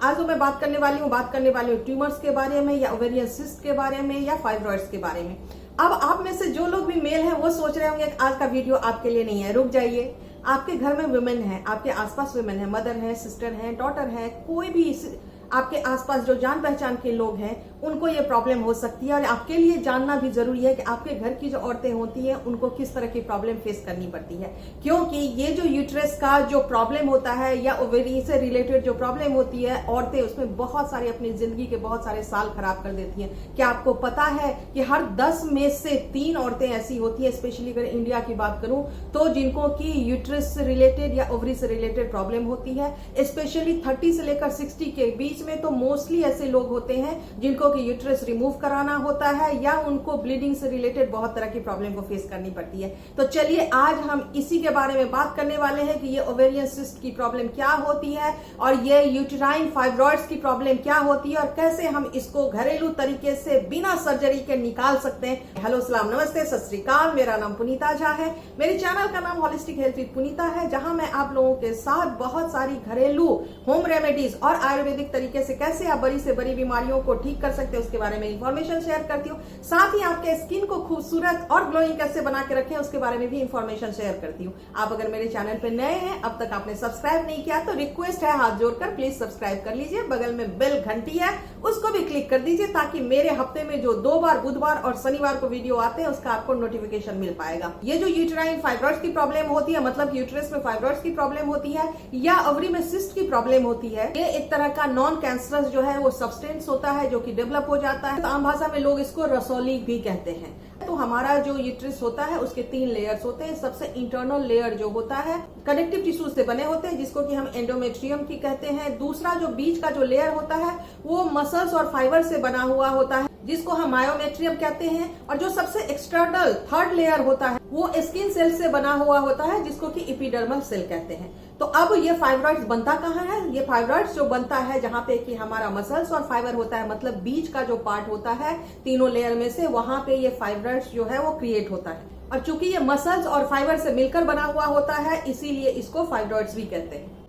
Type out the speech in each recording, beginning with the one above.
आज जो मैं बात करने वाली हूँ ट्यूमर्स के बारे में, या ओवेरियन सिस्ट के बारे में, या फाइब्रॉइड्स के बारे में। अब आप में से जो लोग भी मेल हैं वो सोच रहे होंगे आज का वीडियो आपके लिए नहीं है, रुक जाइए। आपके घर में वुमेन है, आपके आसपास वुमेन है, मदर है, सिस्टर है, डॉटर है, कोई भी आपके आसपास जो जान पहचान के लोग हैं उनको ये प्रॉब्लम हो सकती है। और आपके लिए जानना भी जरूरी है कि आपके घर की जो औरतें होती हैं उनको किस तरह की प्रॉब्लम फेस करनी पड़ती है, क्योंकि ये जो यूट्रस का जो प्रॉब्लम होता है या ओवेरी से रिलेटेड जो प्रॉब्लम होती है, औरतें उसमें बहुत सारी अपनी जिंदगी के बहुत सारे साल खराब कर देती हैं। क्या आपको पता है कि हर 10 में से 3 औरतें ऐसी होती है, स्पेशली अगर इंडिया की बात करूं तो, जिनको की यूट्रस से रिलेटेड या ओवरी से रिलेटेड प्रॉब्लम होती है। स्पेशली 30 से लेकर 60 के बीच में तो मोस्टली ऐसे लोग होते हैं जिनको कि यूट्रस रिमूव कराना होता है, या उनको ब्लीडिंग से रिलेटेड बहुत तरह की प्रॉब्लम को फेस करनी पड़ती है। तो चलिए आज हम इसी के बारे में बात करने वाले हैं कि ये ओवेरियन सिस्ट की प्रॉब्लम क्या होती है और ये यूटेराइन फाइब्रॉइड्स की प्रॉब्लम क्या होती है और कैसे हम इसको घरेलू तरीके से बिना सर्जरी के निकाल सकते हैं। हेलो, सलाम, नमस्ते, सत श्री अकाल। मेरा नाम पुनीता झा है। मेरे चैनल का नाम होलिस्टिक हेल्थ विद पुनीता है, जहां मैं आप लोगों के साथ बहुत सारी घरेलू होम रेमेडीज और आयुर्वेदिक तरीके से कैसे आप बड़ी से बड़ी बीमारियों को ठीक कर सकते हैं उसके बारे में इंफॉर्मेशन शेयर करती हूँ। साथ ही आपके स्किन को खूबसूरत और ग्लोइंग कैसे बना के रखें उसके बारे में भी इंफॉर्मेशन शेयर करती हूँ। आप अगर मेरे चैनल पे नए हैं, अब तक आपने सब्सक्राइब नहीं किया तो रिक्वेस्ट है हाथ जोड़कर प्लीज सब्सक्राइब कर लीजिए। बगल में बेल घंटी है उसको भी क्लिक कर दीजिए ताकि मेरे हफ्ते में जो 2 बार बुधवार और शनिवार को वीडियो आते हैं उसका आपको नोटिफिकेशन मिल पाएगा। ये जो यूटेराइन फाइब्रॉइड्स की प्रॉब्लम होती है, मतलब यूट्रस में फाइब्रॉइड्स की प्रॉब्लम होती है या ओवरी में सिस्ट की प्रॉब्लम होती है, ये एक तरह का नॉन कैंसरस जो है वो सब्सटेंस होता है जो कि डेवलप हो जाता है। तो आम भाषा में लोग इसको रसौली भी कहते हैं। तो हमारा जो यूट्रस होता है उसके 3 लेयर्स होते हैं। सबसे इंटरनल लेयर जो होता है कनेक्टिव टिश्यू से बने होते हैं जिसको कि हम एंडोमेट्रियम की कहते हैं। दूसरा जो बीच का जो लेयर होता है वो मसल्स और फाइबर से बना हुआ होता है जिसको हम मायोमेट्रियम कहते हैं। और जो सबसे एक्सटर्नल थर्ड लेयर होता है वो स्किन सेल से बना हुआ होता है जिसको कि एपिडर्मल सेल कहते हैं। तो अब ये फाइब्रॉइड्स बनता कहाँ है? ये फाइब्रॉइड्स जो बनता है जहां पे कि हमारा मसल्स और फाइबर होता है, मतलब बीच का जो पार्ट होता है तीनों लेयर में से, वहां पे ये फाइब्रॉइड्स जो है वो क्रिएट होता है। और चूंकि ये मसल्स और फाइबर से मिलकर बना हुआ होता है इसीलिए इसको फाइब्रॉइड्स भी कहते हैं।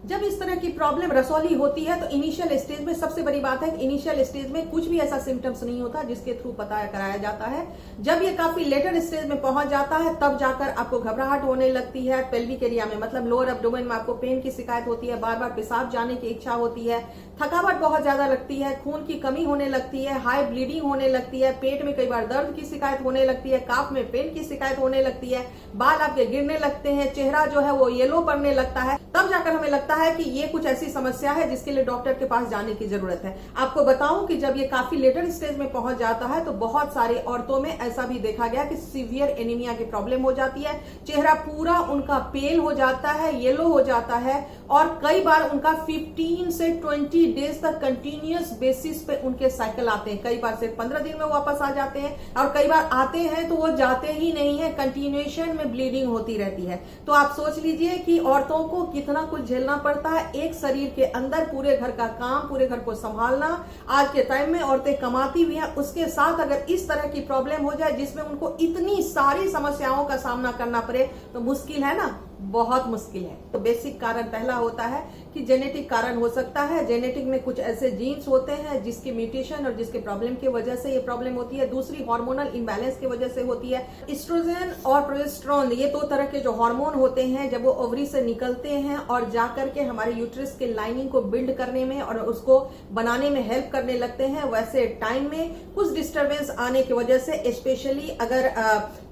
जब इस तरह की प्रॉब्लम रसौली होती है तो इनिशियल स्टेज में सबसे बड़ी बात है कि इनिशियल स्टेज में कुछ भी ऐसा सिम्टम्स नहीं होता जिसके थ्रू पता कराया जाता है। जब ये काफी लेटर स्टेज में पहुंच जाता है तब जाकर आपको घबराहट होने लगती है पेल्विक एरिया में, मतलब लोअर एब्डोमेन में आपको पेन की शिकायत होती है, बार बार पेशाब जाने की इच्छा होती है, थकावट बहुत ज्यादा लगती है, खून की कमी होने लगती है, हाई ब्लीडिंग होने लगती है, पेट में कई बार दर्द की शिकायत होने लगती है, काफ में पेन की शिकायत होने लगती है, बाल आपके गिरने लगते हैं, चेहरा जो है वो येलो पड़ने लगता है। तब जाकर हमें लगता है कि ये कुछ ऐसी समस्या है जिसके लिए डॉक्टर के पास जाने की जरूरत है। आपको बताऊं कि जब ये काफी लेटर स्टेज में पहुंच जाता है तो बहुत सारी औरतों में ऐसा भी देखा गया कि सीवियर एनीमिया की प्रॉब्लम हो जाती है, चेहरा पूरा उनका पेल हो जाता है, येलो हो जाता है, और कई बार उनका 15 से 20 डेज तक कंटिन्यूअस बेसिस पे उनके साइकिल आते हैं। कई बार सिर्फ 15 दिन में वापस आ जाते हैं और कई बार आते हैं तो वो जाते ही नहीं है, कंटिन्यूएशन में ब्लीडिंग होती रहती है। तो आप सोच लीजिए कि औरतों को कितना कुछ झेलना पड़ता है एक शरीर के अंदर, पूरे घर का काम, पूरे घर को संभालना। आज के टाइम में औरतें कमाती भी हैं, उसके साथ अगर इस तरह की प्रॉब्लम हो जाए जिसमें उनको इतनी सारी समस्याओं का सामना करना पड़े तो मुश्किल है ना, बहुत मुश्किल है। तो बेसिक कारण पहला होता है कि जेनेटिक कारण हो सकता है। जेनेटिक में कुछ ऐसे जीन्स होते हैं जिसके म्यूटेशन और जिसके प्रॉब्लम की वजह से ये प्रॉब्लम होती है। दूसरी हार्मोनल इम्बैलेंस की वजह से होती है। एस्ट्रोजन और प्रोजेस्टेरोन ये 2 तरह के जो हार्मोन होते हैं जब वो ओवरी से निकलते हैं और जाकर के हमारे यूट्रस के लाइनिंग को बिल्ड करने में और उसको बनाने में हेल्प करने लगते हैं, वैसे टाइम में कुछ डिस्टर्बेंस आने की वजह से, स्पेशली अगर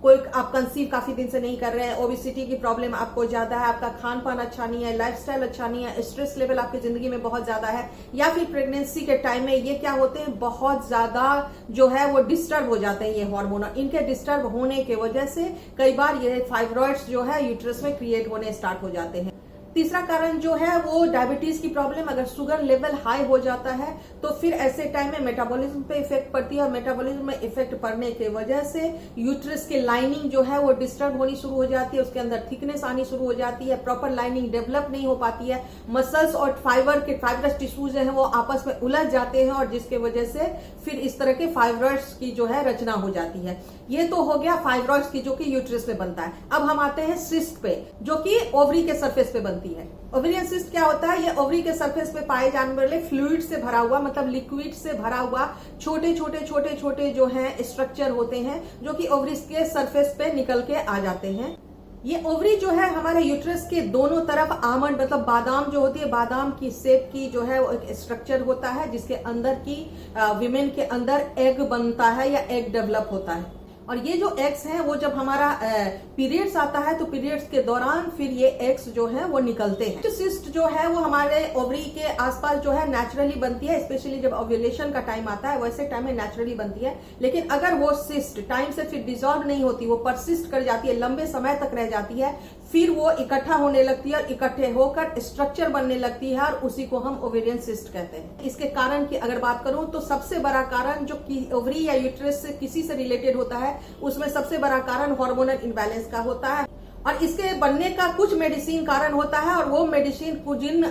कोई आप कंसीव काफी दिन से नहीं कर रहे हैं, ओबेसिटी की प्रॉब्लम आपको ज्यादा है, आपका खान पान अच्छा नहीं है, लाइफस्टाइल अच्छा नहीं है, स्ट्रेस लेवल आपकी जिंदगी में बहुत ज्यादा है, या फिर प्रेगनेंसी के टाइम में ये क्या होते हैं बहुत ज्यादा जो है वो डिस्टर्ब हो जाते हैं ये हार्मोन। इनके डिस्टर्ब होने की वजह से कई बार ये फाइब्रॉइड्स जो है यूट्रस में क्रिएट होने स्टार्ट हो जाते हैं। तीसरा कारण जो है वो डायबिटीज की प्रॉब्लम। अगर शुगर लेवल हाई हो जाता है तो फिर ऐसे टाइम में मेटाबॉलिज्म पे इफेक्ट पड़ती है और मेटाबॉलिज्म में इफेक्ट पड़ने की वजह से यूट्रस की लाइनिंग जो है वो डिस्टर्ब होनी शुरू हो जाती है, उसके अंदर थिकनेस आनी शुरू हो जाती है, प्रॉपर लाइनिंग डेवलप नहीं हो पाती है, मसल्स और फाइबरस टिश्यूज है वो आपस में उलझ जाते हैं और जिसके वजह से फिर इस तरह के फाइब्रॉइड्स की जो है रचना हो जाती है। ये तो हो गया फाइब्रॉइड्स की जो कि यूट्रस में बनता है। अब हम आते हैं सिस्ट पे जो कि ओवरी के सरफेस पे बनते हैं। बनती है। ओवेरियन सिस्ट क्या होता है? ये ओवरी के सरफेस पे पाए जाने वाले फ्लूइड से भरा हुआ, मतलब लिक्विड से भरा हुआ छोटे छोटे जो हैं स्ट्रक्चर होते हैं, जो कि ओवरीज के सरफेस पे निकल के आ जाते हैं। ये ओवरी जो है हमारे यूट्रस के दोनों तरफ आमंड, मतलब बादाम जो होती है, बादाम की शेप की जो है वो एक स्ट्रक्चर होता है, जिसके अंदर की विमेन के अंदर एग बनता है या एग डेवलप होता है। और ये जो एग्स हैं वो जब हमारा पीरियड्स आता है तो पीरियड्स के दौरान फिर ये एग्स जो है वो निकलते हैं। सिस्ट जो है वो हमारे ओवरी के आसपास जो है नेचुरली बनती है, स्पेशली जब ओव्यूलेशन का टाइम आता है वैसे टाइम में नेचुरली बनती है। लेकिन अगर वो सिस्ट टाइम से फिर डिसॉल्व नहीं होती, वो परसिस्ट कर जाती है, लंबे समय तक रह जाती है, फिर वो इकट्ठा होने लगती है और इकट्ठे होकर स्ट्रक्चर बनने लगती है और उसी को हम ओवेरियन सिस्ट कहते हैं। इसके कारण की अगर बात करूं तो सबसे बड़ा कारण जो ओवरी या यूट्रस से किसी से रिलेटेड होता है, उसमें सबसे बड़ा कारण हार्मोनल इम्बैलेंस का होता है। और इसके बनने का कुछ मेडिसिन कारण होता है, और वो मेडिसिन जिन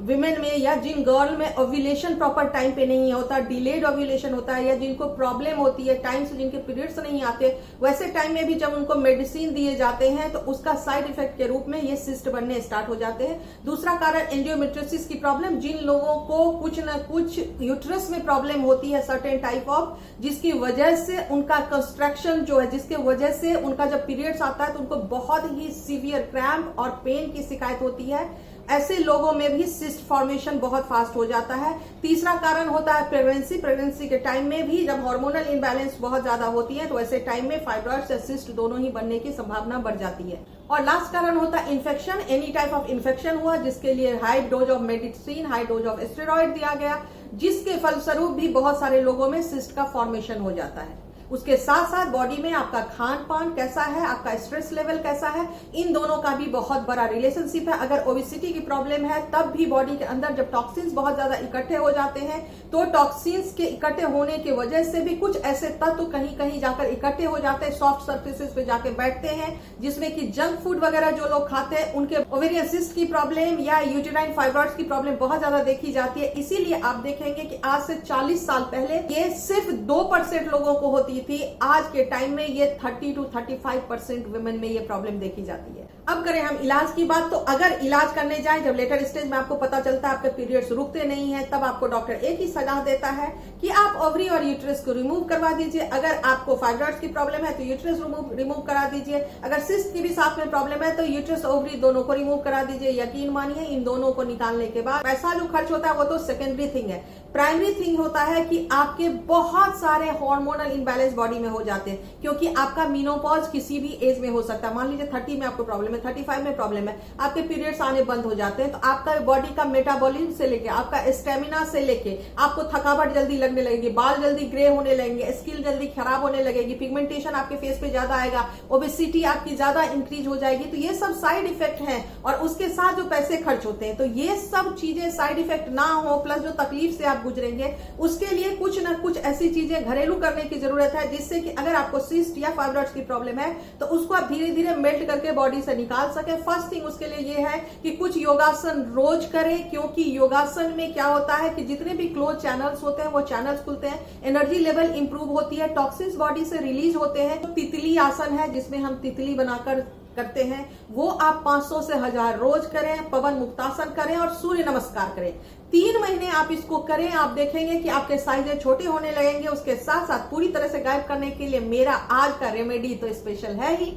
विमेन में या जिन गर्ल में ओव्यूलेशन प्रॉपर टाइम पे नहीं होता, डिलेड ओव्यूलेशन होता है, या जिनको प्रॉब्लम होती है टाइम से, जिनके पीरियड्स नहीं आते, वैसे टाइम में भी जब उनको मेडिसिन दिए जाते हैं तो उसका साइड इफेक्ट के रूप में ये सिस्ट बनने स्टार्ट हो जाते हैं। दूसरा कारण एंडोमेट्रियोसिस की प्रॉब्लम, जिन लोगों को कुछ न कुछ यूट्रस में प्रॉब्लम होती है सर्टेन टाइप ऑफ, जिसकी वजह से उनका कंस्ट्रक्शन जो है, जिसके वजह से उनका जब पीरियड्स आता है तो उनको बहुत ही सीवियर क्रैम्प और पेन की शिकायत होती है, ऐसे लोगों में भी सिस्ट फॉर्मेशन बहुत फास्ट हो जाता है। तीसरा कारण होता है प्रेगनेंसी के टाइम में भी जब हार्मोनल इम्बैलेंस बहुत ज्यादा होती है तो ऐसे टाइम में फाइब्रॉइड्स या सिस्ट दोनों ही बनने की संभावना बढ़ जाती है। और लास्ट कारण होता है infection, any type of infection हुआ जिसके लिए high dose of medicine, high dose of steroid दिया गया, जिसके फलस्वरूप भी बहुत सारे लोगों में सिस्ट का फॉर्मेशन हो जाता है। उसके साथ साथ बॉडी में आपका खान पान कैसा है, आपका स्ट्रेस लेवल कैसा है, इन दोनों का भी बहुत बड़ा रिलेशनशिप है। अगर ओबेसिटी की प्रॉब्लम है तब भी बॉडी के अंदर जब टॉक्सिन्स बहुत ज्यादा इकट्ठे हो जाते हैं तो टॉक्सिन्स के इकट्ठे होने की वजह से भी कुछ ऐसे तत्व कहीं कहीं जाकर इकट्ठे हो जाते हैं, सॉफ्ट सर्फेसेस पे जाके बैठते हैं, जिसमें कि जंक फूड वगैरह जो लोग खाते हैं उनके ओवेरियन सिस्ट की प्रॉब्लम या यूटेराइन फाइब्रॉइड्स की प्रॉब्लम बहुत ज्यादा देखी जाती है। इसीलिए आप देखेंगे कि आज से 40 साल पहले ये सिर्फ 2% लोगों को होती थी, आज के टाइम में ये 30 to 35% वुमेन में ये प्रॉब्लम देखी जाती है। अब करें हम इलाज की बात, तो अगर इलाज करने जाएं, जब लेटर स्टेज में आपको पता चलता है आपके पीरियड्स रुकते नहीं है, तब आपको डॉक्टर एक ही सलाह देता है कि आप ओवरी और यूट्रस को रिमूव करवा दीजिए। अगर आपको फाइब्रॉइड्स की प्रॉब्लम है तो यूट्रस रिमूव करा दीजिए, अगर सिस्ट की भी साथ में प्रॉब्लम है तो यूट्रस ओवरी दोनों को रिमूव करा दीजिए। यकीन मानिए इन दोनों को निकालने के बाद पैसा जो खर्च होता है वो तो सेकेंडरी थिंग है, प्राइमरी थिंग होता है कि आपके बहुत सारे हार्मोनल इम्बैलेंस बॉडी में हो जाते हैं, क्योंकि आपका मीनोपॉज किसी भी एज में हो सकता है। मान लीजिए 30 में आपको प्रॉब्लम है, 35 में प्रॉब्लम है, आपके पीरियड्स आने बंद हो जाते हैं, तो आपका बॉडी का मेटाबॉलिज्म से लेके आपका स्टेमिना से लेके आपको थकावट जल्दी लगने लगेगी, बाल जल्दी ग्रे होने लगेंगे, स्किन जल्दी खराब होने लगेगी, पिगमेंटेशन आपके फेस पे ज्यादा आएगा, ओबेसिटी आपकी ज्यादा इंक्रीज हो जाएगी। तो ये सब साइड इफेक्ट हैं, और उसके साथ जो पैसे खर्च होते हैं, तो ये सब चीजें साइड इफेक्ट ना हो, प्लस जो तकलीफ से आप गुजरेंगे, उसके लिए कुछ ना कुछ ऐसी चीजें घरेलू करने की जरूरत है, जिससे कि अगर आपको सिस्ट या फाइब्रॉइड्स की प्रॉब्लम है तो उसको आप धीरे धीरे मेल्ट करके बॉडी से निकाल सके। फर्स्ट थिंग उसके लिए ये है कि कुछ योगासन रोज करें, क्योंकि योगासन में क्या होता है कि जितने भी क्लोज चैनल्स होते हैं वो चैनल्स खुलते हैं, एनर्जी लेवल इंप्रूव होती है, टॉक्सिन्स बॉडी से रिलीज होते हैं। तो तितली आसन है जिसमें हम तितली बनाकर करते हैं, वो आप 500 से 1000 रोज करें, पवन मुक्तासन करें और सूर्य नमस्कार करें। 3 महीने आप इसको करें, आप देखेंगे कि आपके साइजें छोटे होने लगेंगे। उसके साथ साथ पूरी तरह से गायब करने के लिए मेरा आज का रेमेडी तो स्पेशल है ही।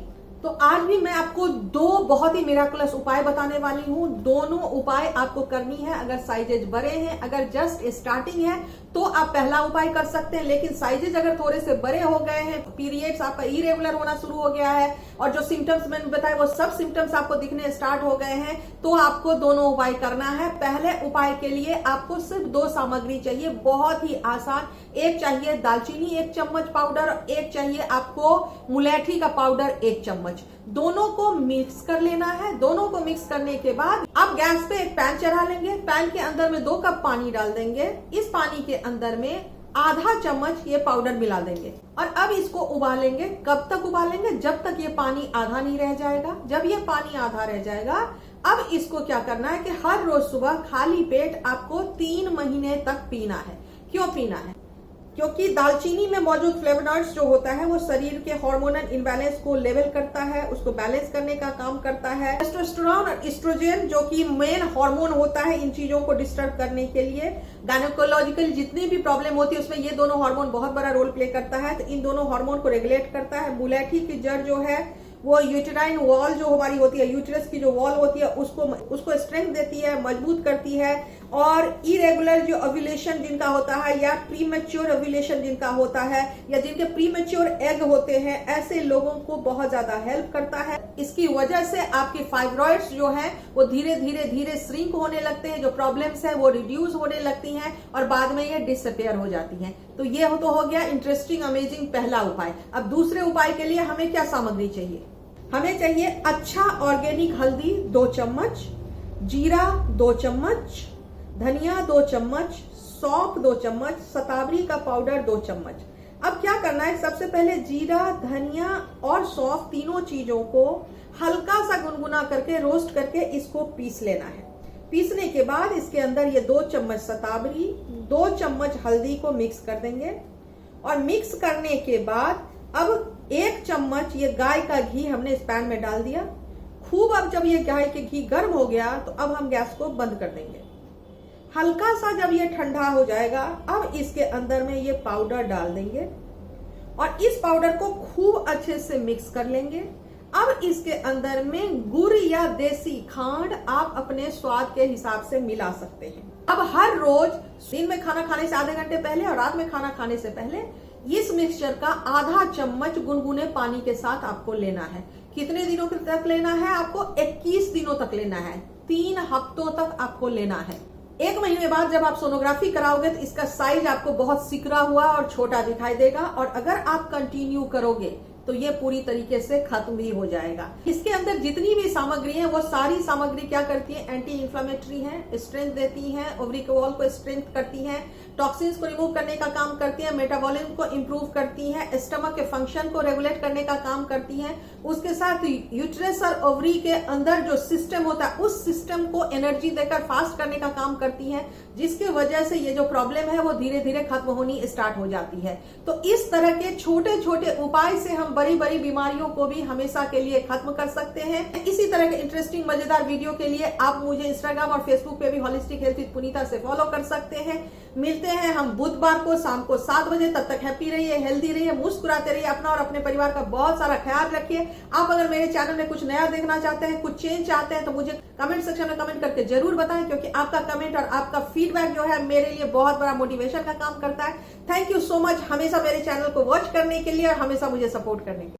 तो आज भी मैं आपको 2 बहुत ही मिराकुलस उपाय बताने वाली हूँ। दोनों उपाय आपको करनी है अगर साइजेज बड़े हैं, अगर जस्ट स्टार्टिंग है तो आप पहला उपाय कर सकते हैं, लेकिन साइजेज अगर थोड़े से बड़े हो गए हैं, पीरियड्स आपका इरेगुलर होना शुरू हो गया है और जो सिम्टम्स मैंने बताए वो सब सिम्टम्स आपको दिखने स्टार्ट हो गए हैं, तो आपको दोनों उपाय करना है। पहले उपाय के लिए आपको सिर्फ 2 सामग्री चाहिए, बहुत ही आसान। एक चाहिए दालचीनी 1 चम्मच पाउडर, एक चाहिए आपको मुलैठी का पाउडर 1 चम्मच। दोनों को मिक्स कर लेना है। दोनों को मिक्स करने के बाद आप गैस पे एक पैन चढ़ा लेंगे, पैन के अंदर में 2 कप पानी डाल देंगे। इस पानी के अंदर में आधा चम्मच ये पाउडर मिला देंगे और अब इसको उबालेंगे। कब तक उबालेंगे? जब तक ये पानी आधा नहीं रह जाएगा। जब ये पानी आधा रह जाएगा, अब इसको क्या करना है कि हर रोज सुबह खाली पेट आपको 3 महीने तक पीना है। क्यों पीना है? क्योंकि दालचीनी में मौजूद फ्लेवोनॉइड्स जो होता है वो शरीर के हार्मोनल इनबैलेंस को लेवल करता है, उसको बैलेंस करने का काम करता है। टेस्टोस्टेरोन और एस्ट्रोजन जो कि मेन हार्मोन होता है इन चीजों को डिस्टर्ब करने के लिए, गायनेकोलॉजिकल जितनी भी प्रॉब्लम होती है उसमें ये दोनों हार्मोन बहुत बड़ा रोल प्ले करता है। तो इन दोनों हार्मोन को रेगुलेट करता है। मुलेठी की जड़ जो है वो यूटेराइन वॉल जो हमारी होती है, यूटेरस की जो वॉल होती है उसको स्ट्रेंथ देती है, मजबूत करती है। और इरेगुलर जो ओव्यूलेशन जिनका होता है या प्रीमेच्योर ओव्यूलेशन जिनका होता है या जिनके प्रीमेच्योर एग होते हैं, ऐसे लोगों को बहुत ज्यादा हेल्प करता है। इसकी वजह से आपके फाइब्रॉइड्स जो है वो धीरे धीरे धीरे श्रिंक होने लगते हैं, जो प्रॉब्लम्स है वो रिड्यूस होने लगती हैं और बाद में ये डिसअपियर हो जाती हैं। तो ये तो हो गया इंटरेस्टिंग अमेजिंग पहला उपाय। अब दूसरे उपाय के लिए हमें क्या सामग्री चाहिए? हमें चाहिए अच्छा ऑर्गेनिक हल्दी 2 चम्मच, जीरा 2 चम्मच, धनिया 2 चम्मच, सौंफ 2 चम्मच, शतावरी का पाउडर 2 चम्मच। अब क्या करना है, सबसे पहले जीरा, धनिया और सौंफ तीनों चीजों को हल्का सा गुनगुना करके रोस्ट करके इसको पीस लेना है। पीसने के बाद इसके अंदर ये 2 चम्मच शतावरी, 2 चम्मच हल्दी को मिक्स कर देंगे। और मिक्स करने के बाद अब 1 चम्मच ये गाय का घी हमने इस पैन में डाल दिया। खूब अब जब ये गाय के घी गर्म हो गया तो अब हम गैस को बंद कर देंगे। हल्का सा जब ये ठंडा हो जाएगा, अब इसके अंदर में ये पाउडर डाल देंगे और इस पाउडर को खूब अच्छे से मिक्स कर लेंगे। अब इसके अंदर में गुड़ या देसी खांड आप अपने स्वाद के हिसाब से मिला सकते हैं। अब हर रोज दिन में खाना खाने से आधे घंटे पहले और रात में खाना खाने से पहले इस मिक्सचर का आधा चम्मच गुनगुने पानी के साथ आपको लेना है। कितने दिनों तक लेना है? आपको 21 दिनों तक लेना है, 3 हफ्तों तक आपको लेना है। 1 महीने बाद जब आप सोनोग्राफी कराओगे तो इसका साइज आपको बहुत सिकुड़ा हुआ और छोटा दिखाई देगा। और अगर आप कंटिन्यू करोगे तो ये पूरी तरीके से खत्म भी हो जाएगा। इसके अंदर जितनी भी सामग्री है वो सारी सामग्री क्या करती है? एंटी इंफ्लेमेटरी है, स्ट्रेंथ देती है, ओवरी के वॉल को स्ट्रेंथ करती है, टॉक्सिन्स को रिमूव करने का काम करती है, मेटाबॉलिज्म को इंप्रूव करती है, स्टमक के फंक्शन को रेगुलेट करने का काम करती है। उसके साथ यूट्रस और ओवरी के अंदर जो सिस्टम होता है उस सिस्टम को एनर्जी देकर फास्ट करने का काम करती है, जिसके वजह से ये जो प्रॉब्लम है वो धीरे धीरे खत्म होनी स्टार्ट हो जाती है। तो इस तरह के छोटे छोटे उपाय से हम बड़ी बड़ी बीमारियों को भी हमेशा के लिए खत्म कर सकते हैं। इसी तरह के इंटरेस्टिंग मजेदार वीडियो के लिए आप मुझे इंस्टाग्राम और फेसबुक पे भी होलिस्टिक हेल्थ विद पुनीता से फॉलो कर सकते हैं। मिलते हैं हम बुधवार को शाम को 7 बजे। तब तक हैप्पी रहिए, हेल्दी रहिए, मुस्कुराते रहिए, अपना और अपने परिवार का बहुत सारा ख्याल रखिए। आप अगर मेरे चैनल में कुछ नया देखना चाहते हैं, कुछ चेंज चाहते हैं तो मुझे कमेंट सेक्शन में कमेंट करके जरूर बताएं, क्योंकि आपका कमेंट और आपका फीडबैक जो है मेरे लिए बहुत बड़ा मोटिवेशन का काम करता है। थैंक यू सो मच हमेशा मेरे चैनल को वॉच करने के लिए और हमेशा मुझे सपोर्ट करने के लिए।